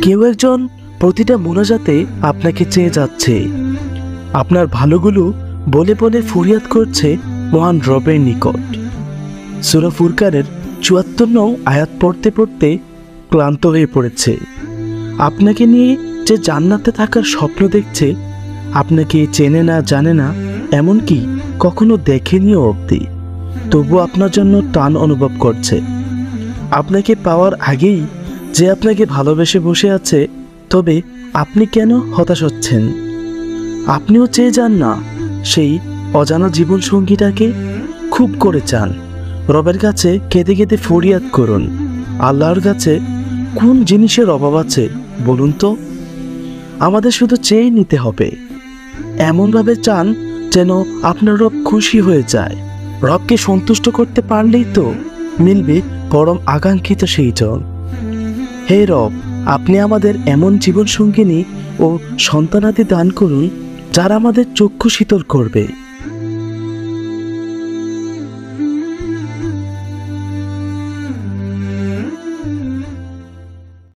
কেউ একজন প্রতিটা মোনাজাতে আপনাকে চেয়ে যাচ্ছে, আপনার ভালোগুলো বলে বলে ফরিয়াদ করছে মহান রবের নিকট। সূরা ফুরকানের ৭৪ নং আয়াত পড়তে পড়তে ক্লান্ত হয়ে পড়েছে। আপনাকে নিয়ে যে জান্নাতে থাকার স্বপ্ন দেখছে, আপনাকে চেনে না জানে না, এমনকি কখনো দেখেনিও অবধি, তবু আপনার জন্য টান অনুভব করছে। আপনাকে পাওয়ার আগেই যে আপনাকে ভালোবেসে বসে আছে, তবে আপনি কেন হতাশ হচ্ছেন? আপনিও চেয়ে যান না সেই অজানা জীবনসঙ্গীটাকে? খুব করে চান। রবের কাছে কেঁদে কেঁদে ফরিয়াদ করুন। আল্লাহর কাছে কোন জিনিসের অভাব আছে বলুন তো? আমাদের শুধু চেয়ে নিতে হবে, এমনভাবে চান যেন আপনার রব খুশি হয়ে যায়। রবকে সন্তুষ্ট করতে পারলেই তো মিলবে পরম আকাঙ্ক্ষিত সেই জন। হে রব, আপনি আমাদের এমন জীবনসঙ্গিনী ও সন্তানাদি দান করুন যারা আমাদের চক্ষু শীতল করবে।